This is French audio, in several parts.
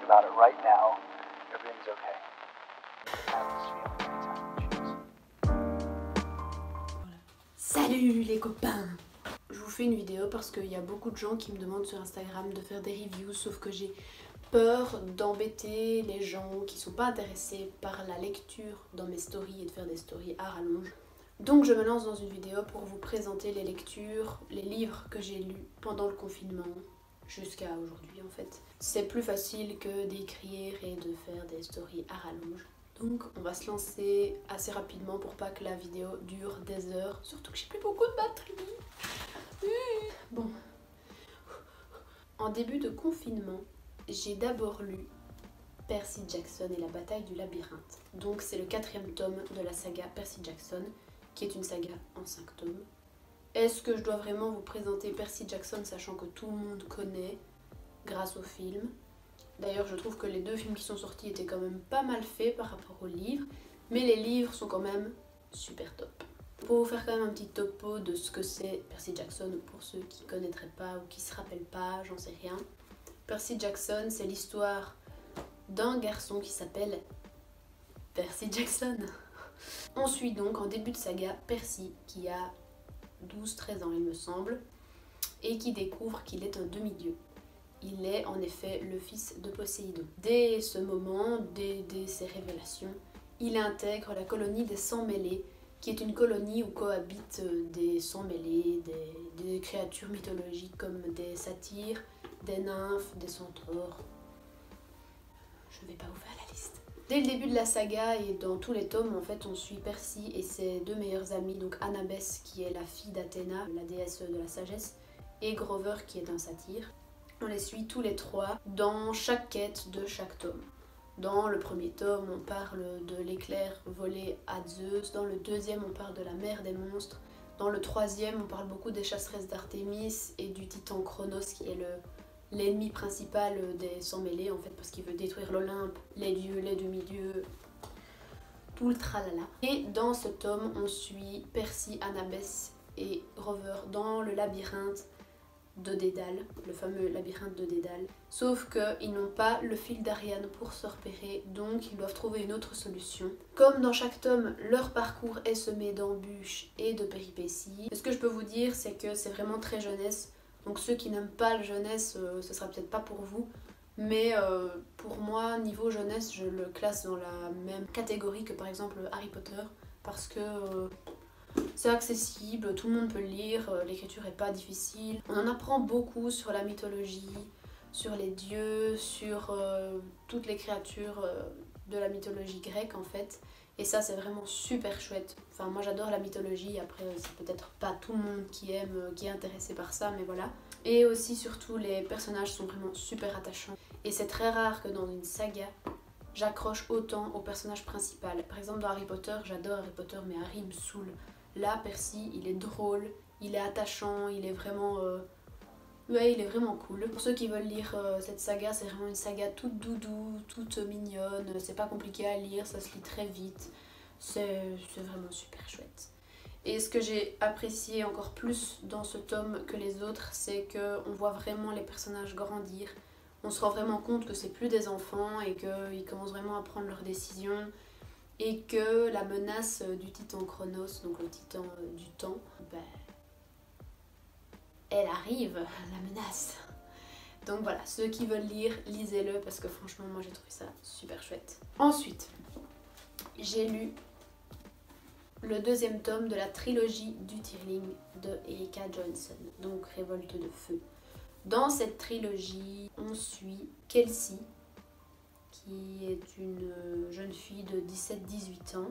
think about it right now, everything's okay. Have this feeling anytime you choose. Salut les copains! Je vous fais une vidéo parce qu'il y a beaucoup de gens qui me demandent sur Instagram de faire des reviews, sauf que j'ai peur d'embêter les gens qui sont pas intéressés par la lecture dans mes stories et de faire des stories à rallonge. Donc je me lance dans une vidéo pour vous présenter les lectures, les livres que j'ai lus pendant le confinement jusqu'à aujourd'hui en fait. C'est plus facile que d'écrire et de faire des stories à rallonge. Donc on va se lancer assez rapidement pour pas que la vidéo dure des heures, surtout que j'ai plus beaucoup de batterie. Bon. En début de confinement, j'ai d'abord lu Percy Jackson et la bataille du labyrinthe. Donc c'est le 4e tome de la saga Percy Jackson, qui est une saga en 5 tomes. Est-ce que je dois vraiment vous présenter Percy Jackson sachant que tout le monde connaît grâce au film? D'ailleurs, je trouve que les 2 films qui sont sortis étaient quand même pas mal faits par rapport aux livres, mais les livres sont quand même super top. Pour vous faire quand même un petit topo de ce que c'est Percy Jackson, pour ceux qui connaîtraient pas ou qui se rappellent pas, j'en sais rien. Percy Jackson, c'est l'histoire d'un garçon qui s'appelle Percy Jackson. On suit donc en début de saga Percy qui a 12-13 ans il me semble, et qui découvre qu'il est un demi-dieu. Il est en effet le fils de Poséidon. Dès ce moment, dès ces révélations, il intègre la colonie des Sans-Mêlés, qui est une colonie où cohabitent des sans-mêlés, des créatures mythologiques comme des satyres, des nymphes, des centaures. Je ne vais pas vous faire la liste. Dès le début de la saga et dans tous les tomes, en fait, on suit Percy et ses 2 meilleurs amis, donc Annabeth qui est la fille d'Athéna, la déesse de la sagesse, et Grover qui est un satyre. On les suit tous les 3 dans chaque quête de chaque tome. Dans le 1er tome, on parle de l'éclair volé à Zeus. Dans le 2e, on parle de la mer des monstres. Dans le 3e, on parle beaucoup des chasseresses d'Artémis et du titan Chronos qui est l'ennemi principal des Sans-Mêlés en fait, parce qu'il veut détruire l'Olympe, les dieux, les demi-dieux, tout le tralala. Et dans ce tome, on suit Percy, Annabeth et Grover dans le labyrinthe de Dédale, le fameux labyrinthe de Dédale. Sauf qu'ils n'ont pas le fil d'Ariane pour se repérer, donc ils doivent trouver une autre solution. Comme dans chaque tome, leur parcours est semé d'embûches et de péripéties. Ce que je peux vous dire, c'est que c'est vraiment très jeunesse. Donc ceux qui n'aiment pas le jeunesse, ce sera peut-être pas pour vous. Mais pour moi, niveau jeunesse, je le classe dans la même catégorie que par exemple Harry Potter. Parce que c'est accessible, tout le monde peut le lire, l'écriture est pas difficile. On en apprend beaucoup sur la mythologie, sur les dieux, sur toutes les créatures de la mythologie grecque en fait. Et ça c'est vraiment super chouette. Enfin moi j'adore la mythologie, après c'est peut-être pas tout le monde qui aime, qui est intéressé par ça, mais voilà. Et aussi surtout les personnages sont vraiment super attachants. Et c'est très rare que dans une saga, j'accroche autant au personnage principal. Par exemple dans Harry Potter, j'adore Harry Potter mais Harry me saoule. Là, Percy, il est drôle, il est attachant, il est vraiment... Ouais, il est vraiment cool. Pour ceux qui veulent lire cette saga, c'est vraiment une saga toute doudou, toute mignonne. C'est pas compliqué à lire, ça se lit très vite. C'est vraiment super chouette. Et ce que j'ai apprécié encore plus dans ce tome que les autres, c'est qu'on voit vraiment les personnages grandir. On se rend vraiment compte que c'est plus des enfants et qu'ils commencent vraiment à prendre leurs décisions. Et que la menace du titan Chronos, donc le titan du temps, elle arrive, la menace. Donc voilà, ceux qui veulent lire, lisez-le parce que franchement moi j'ai trouvé ça super chouette. Ensuite, j'ai lu le 2e tome de la trilogie du Tearling de Erika Johnson, donc Révolte de Feu. Dans cette trilogie, on suit Kelsey, qui est une jeune fille de 17-18 ans,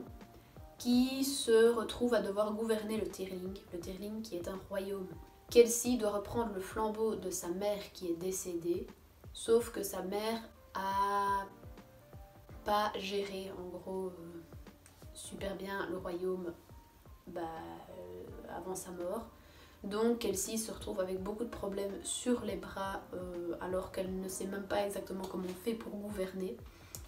qui se retrouve à devoir gouverner le Tearling qui est un royaume. Kelsey doit reprendre le flambeau de sa mère qui est décédée, sauf que sa mère a pas géré en gros super bien le royaume avant sa mort. Donc Kelsey se retrouve avec beaucoup de problèmes sur les bras alors qu'elle ne sait même pas exactement comment on fait pour gouverner.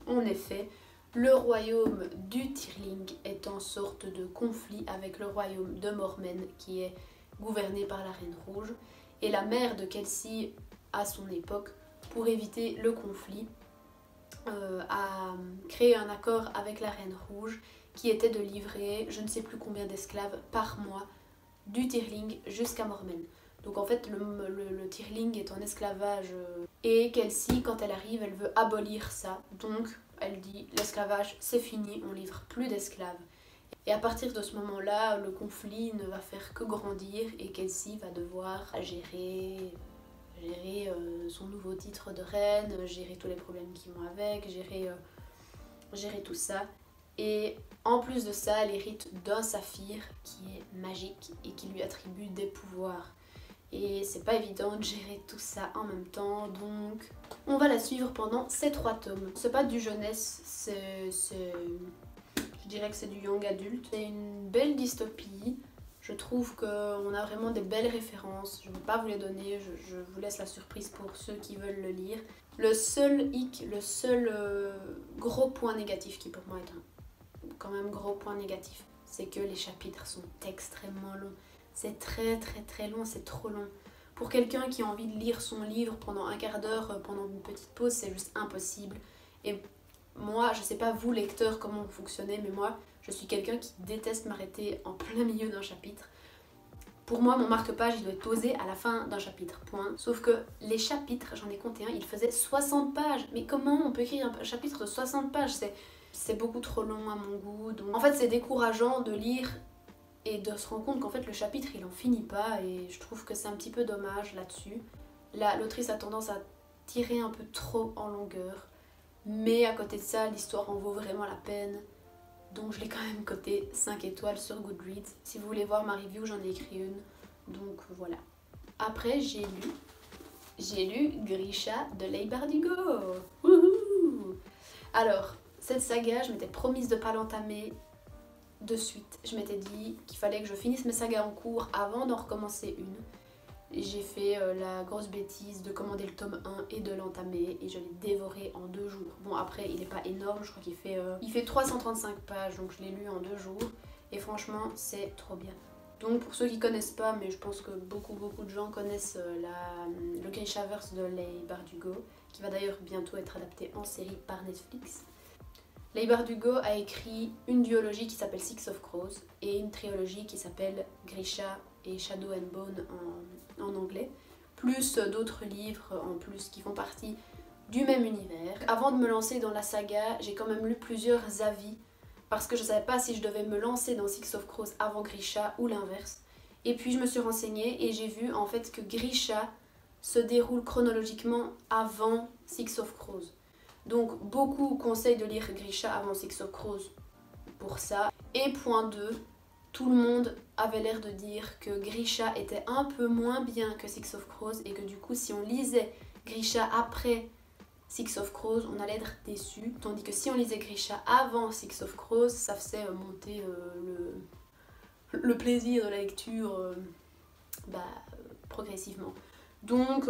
En effet, le royaume du Tearling est en sorte de conflit avec le royaume de Mormen qui est gouverné par la Reine Rouge. Et la mère de Kelsey à son époque, pour éviter le conflit, a créé un accord avec la Reine Rouge qui était de livrer je ne sais plus combien d'esclaves par mois du Teerling jusqu'à Mormen. Donc en fait le Teerling est en esclavage et Kelsey quand elle arrive elle veut abolir ça. Donc elle dit l'esclavage c'est fini, on livre plus d'esclaves. Et à partir de ce moment-là, le conflit ne va faire que grandir et Kelsey va devoir gérer son nouveau titre de reine, gérer tous les problèmes qui vont avec, gérer tout ça. Et en plus de ça, elle hérite d'un saphir qui est magique et qui lui attribue des pouvoirs. Et c'est pas évident de gérer tout ça en même temps, donc on va la suivre pendant ces 3 tomes. C'est pas du jeunesse, je dirais que c'est du young adulte. C'est une belle dystopie. Je trouve qu'on a vraiment des belles références. Je ne vais pas vous les donner, je vous laisse la surprise pour ceux qui veulent le lire. Le seul gros point négatif qui pour moi est quand même gros point négatif, c'est que les chapitres sont extrêmement longs. C'est très long, c'est trop long. Pour quelqu'un qui a envie de lire son livre pendant un quart d'heure, pendant une petite pause, c'est juste impossible. Et moi, je sais pas vous lecteurs comment vous fonctionnez, mais moi, je suis quelqu'un qui déteste m'arrêter en plein milieu d'un chapitre. Pour moi, mon marque-page, il doit être posé à la fin d'un chapitre, point. Sauf que les chapitres, j'en ai compté un, il faisait 60 pages. Mais comment on peut écrire un chapitre de 60 pages? C'est beaucoup trop long à mon goût. Donc en fait, c'est décourageant de lire et de se rendre compte qu'en fait, le chapitre, il en finit pas. Et je trouve que c'est un petit peu dommage là-dessus. L'autrice a tendance à tirer un peu trop en longueur. Mais à côté de ça, l'histoire en vaut vraiment la peine. Donc je l'ai quand même coté 5 étoiles sur Goodreads. Si vous voulez voir ma review, j'en ai écrit une. Donc voilà. Après, j'ai lu Grisha de Leigh Bardugo. Wouhou! Alors, cette saga, je m'étais promise de ne pas l'entamer de suite. Je m'étais dit qu'il fallait que je finisse mes sagas en cours avant d'en recommencer une. J'ai fait la grosse bêtise de commander le tome 1 et de l'entamer et je l'ai dévoré en 2 jours. Bon après il est pas énorme, je crois qu'il fait 335 pages donc je l'ai lu en 2 jours et franchement c'est trop bien. Donc pour ceux qui connaissent pas, mais je pense que beaucoup de gens connaissent le Grishaverse de Leigh Bardugo qui va d'ailleurs bientôt être adapté en série par Netflix. Leigh Bardugo a écrit une duologie qui s'appelle Six of Crows et une trilogie qui s'appelle Grisha et Shadow and Bone en anglais, plus d'autres livres en plus qui font partie du même univers. Avant de me lancer dans la saga, j'ai quand même lu plusieurs avis parce que je savais pas si je devais me lancer dans Six of Crows avant Grisha ou l'inverse. Et puis je me suis renseignée et j'ai vu en fait que Grisha se déroule chronologiquement avant Six of Crows. Donc beaucoup conseillent de lire Grisha avant Six of Crows pour ça. Et point 2, tout le monde avait l'air de dire que Grisha était un peu moins bien que Six of Crows et que du coup si on lisait Grisha après Six of Crows on allait être déçu, tandis que si on lisait Grisha avant Six of Crows ça faisait monter le plaisir de la lecture progressivement. Donc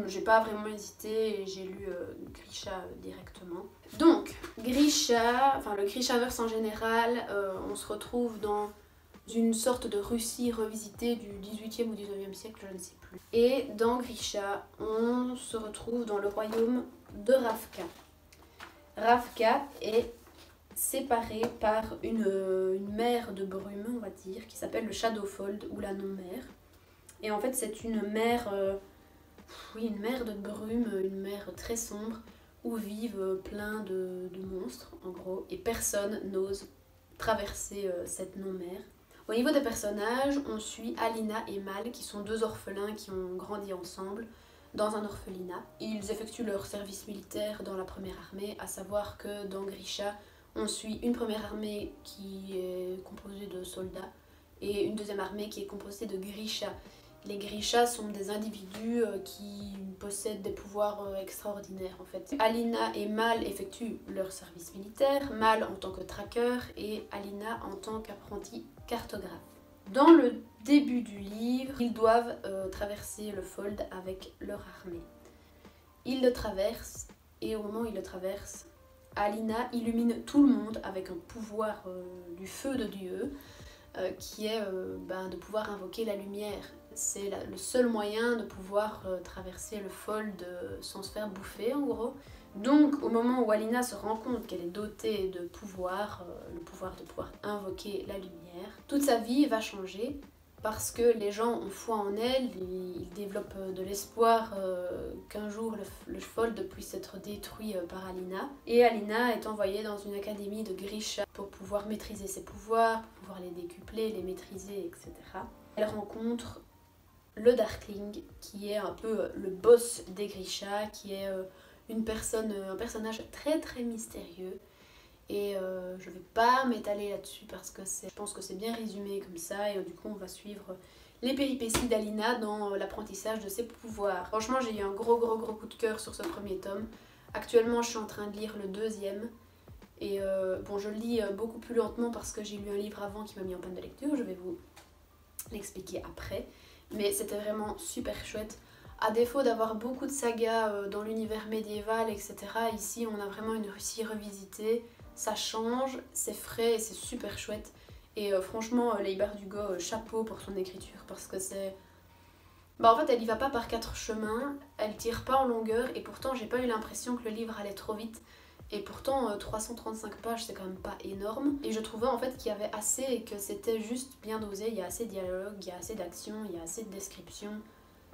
j'ai pas vraiment hésité et j'ai lu Grisha directement. Donc, Grisha, enfin le Grishaverse en général, on se retrouve dans une sorte de Russie revisitée du 18e ou 19e siècle, je ne sais plus. Et dans Grisha, on se retrouve dans le royaume de Ravka. Ravka est séparée par une mer de brume, on va dire, qui s'appelle le Shadowfold ou la non-mer. Et en fait, c'est une mer... une mer de brume, une mer très sombre où vivent plein de monstres en gros et personne n'ose traverser cette non-mer. Au niveau des personnages, on suit Alina et Mal qui sont 2 orphelins qui ont grandi ensemble dans un orphelinat. Ils effectuent leur service militaire dans la première armée, à savoir que dans Grisha, on suit une première armée qui est composée de soldats et une deuxième armée qui est composée de Grisha. Les Grishas sont des individus qui possèdent des pouvoirs extraordinaires en fait. Alina et Mal effectuent leur service militaire, Mal en tant que tracker et Alina en tant qu'apprenti cartographe. Dans le début du livre, ils doivent traverser le Fold avec leur armée. Ils le traversent et au moment où ils le traversent, Alina illumine tout le monde avec un pouvoir du feu de Dieu qui est de pouvoir invoquer la lumière. c'est le seul moyen de pouvoir traverser le fold sans se faire bouffer en gros. Donc au moment où Alina se rend compte qu'elle est dotée de pouvoir, le pouvoir de pouvoir invoquer la lumière, toute sa vie va changer parce que les gens ont foi en elle, ils développent de l'espoir qu'un jour le fold puisse être détruit par Alina. Et Alina est envoyée dans une académie de Grisha pour pouvoir maîtriser ses pouvoirs, pour pouvoir les décupler, les maîtriser, etc. Elle rencontre le Darkling qui est un peu le boss des Grisha, qui est un personnage très très mystérieux. Et je vais pas m'étaler là-dessus parce que je pense que c'est bien résumé comme ça. Et du coup on va suivre les péripéties d'Alina dans l'apprentissage de ses pouvoirs. Franchement j'ai eu un gros coup de cœur sur ce premier tome. Actuellement je suis en train de lire le deuxième. Et bon je le lis beaucoup plus lentement parce que j'ai lu un livre avant qui m'a mis en panne de lecture. Je vais vous l'expliquer après. Mais c'était vraiment super chouette. À défaut d'avoir beaucoup de sagas dans l'univers médiéval, etc., ici on a vraiment une Russie revisitée. Ça change, c'est frais et c'est super chouette. Et franchement, Leigh Bardugo, chapeau pour son écriture parce que c'est... Bah en fait, elle y va pas par 4 chemins, elle tire pas en longueur et pourtant j'ai pas eu l'impression que le livre allait trop vite. Et pourtant, 335 pages, c'est quand même pas énorme. Et je trouvais en fait qu'il y avait assez et que c'était juste bien dosé. Il y a assez de dialogue, il y a assez d'action, il y a assez de description.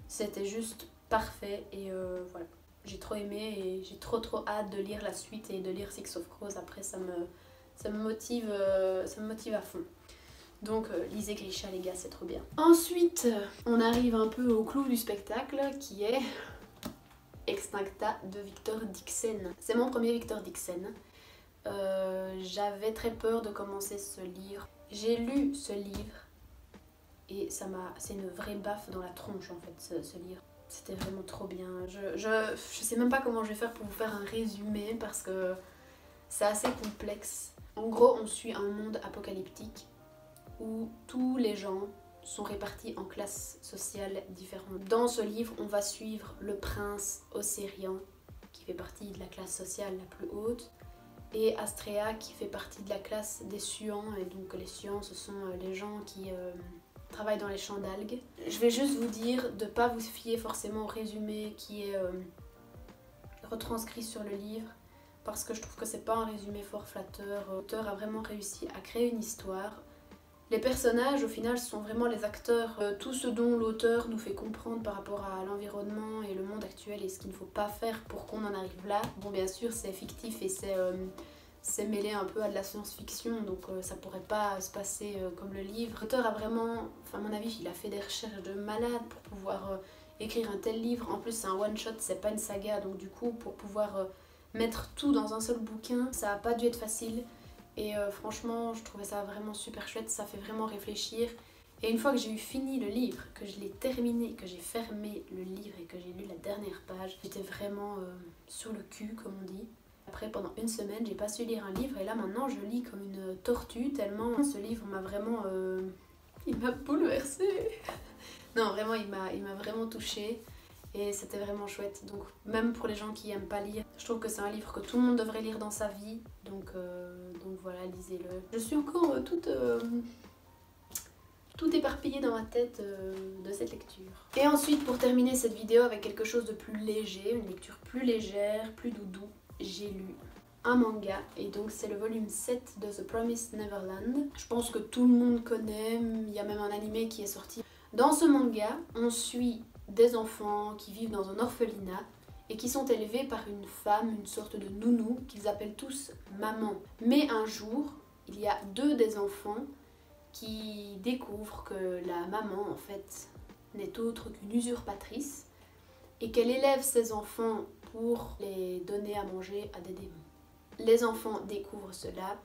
C'était juste parfait et voilà. J'ai trop aimé et j'ai trop hâte de lire la suite et de lire Six of Crows. Après ça me motive à fond. Donc lisez Grisha les gars, c'est trop bien. Ensuite on arrive un peu au clou du spectacle qui est Extincta de Victor Dixen. C'est mon premier Victor Dixen. J'avais très peur de commencer ce livre. J'ai lu ce livre et c'est une vraie baffe dans la tronche en fait ce livre. C'était vraiment trop bien. Je sais même pas comment je vais faire pour vous faire un résumé parce que c'est assez complexe. En gros, on suit un monde apocalyptique où tous les gens sont répartis en classes sociales différentes. Dans ce livre, on va suivre le prince Océrian qui fait partie de la classe sociale la plus haute et Astrea qui fait partie de la classe des Suans. Et donc les Suans, ce sont les gens qui... travaille dans les champs d'algues. Je vais juste vous dire de ne pas vous fier forcément au résumé qui est retranscrit sur le livre parce que je trouve que c'est pas un résumé fort flatteur. L'auteur a vraiment réussi à créer une histoire. Les personnages au final sont vraiment les acteurs, tout ce dont l'auteur nous fait comprendre par rapport à l'environnement et le monde actuel et ce qu'il ne faut pas faire pour qu'on en arrive là. Bon bien sûr c'est fictif et c'est mêlé un peu à de la science-fiction, donc ça pourrait pas se passer comme le livre. L'auteur a vraiment, enfin à mon avis, il a fait des recherches de malade pour pouvoir écrire un tel livre. En plus c'est un one-shot, c'est pas une saga, donc du coup pour pouvoir mettre tout dans un seul bouquin, ça a pas dû être facile. Et franchement, je trouvais ça vraiment super chouette, ça fait vraiment réfléchir. Et une fois que j'ai eu fini le livre, que je l'ai terminé, que j'ai fermé le livre et que j'ai lu la dernière page, j'étais vraiment sur le cul, comme on dit. Après, pendant une semaine, j'ai pas su lire un livre et là maintenant je lis comme une tortue tellement ce livre m'a vraiment... il m'a bouleversée. Non, vraiment, il m'a vraiment touchée et c'était vraiment chouette. Donc même pour les gens qui aiment pas lire, je trouve que c'est un livre que tout le monde devrait lire dans sa vie. Donc voilà, lisez-le. Je suis encore tout éparpillé dans ma tête de cette lecture. Et ensuite, pour terminer cette vidéo avec quelque chose de plus léger, une lecture plus légère, plus doudou, j'ai lu un manga et donc c'est le volume 7 de The Promised Neverland. Je pense que tout le monde connaît, il y a même un animé qui est sorti. Dans ce manga, on suit des enfants qui vivent dans un orphelinat et qui sont élevés par une femme, une sorte de nounou, qu'ils appellent tous maman. Mais un jour, il y a deux des enfants qui découvrent que la maman, en fait, n'est autre qu'une usurpatrice et qu'elle élève ses enfants pour les donner à manger à des démons. Les enfants découvrent cela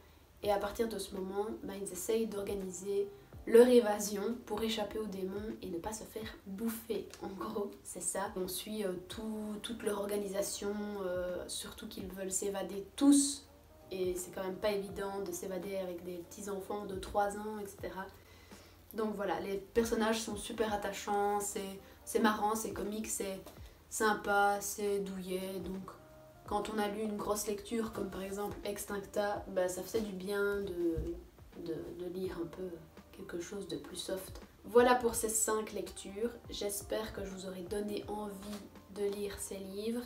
et à partir de ce moment, ils essayent d'organiser leur évasion pour échapper aux démons et ne pas se faire bouffer. En gros, c'est ça. On suit toute leur organisation, surtout qu'ils veulent s'évader tous. Et c'est quand même pas évident de s'évader avec des petits enfants de 3 ans, etc. Donc voilà, les personnages sont super attachants, c'est marrant, c'est comique, c'est sympa, c'est douillet. Donc quand on a lu une grosse lecture comme par exemple Extincta, ça faisait du bien de lire un peu quelque chose de plus soft. Voilà pour ces 5 lectures. J'espère que je vous aurai donné envie de lire ces livres.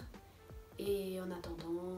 Et en attendant,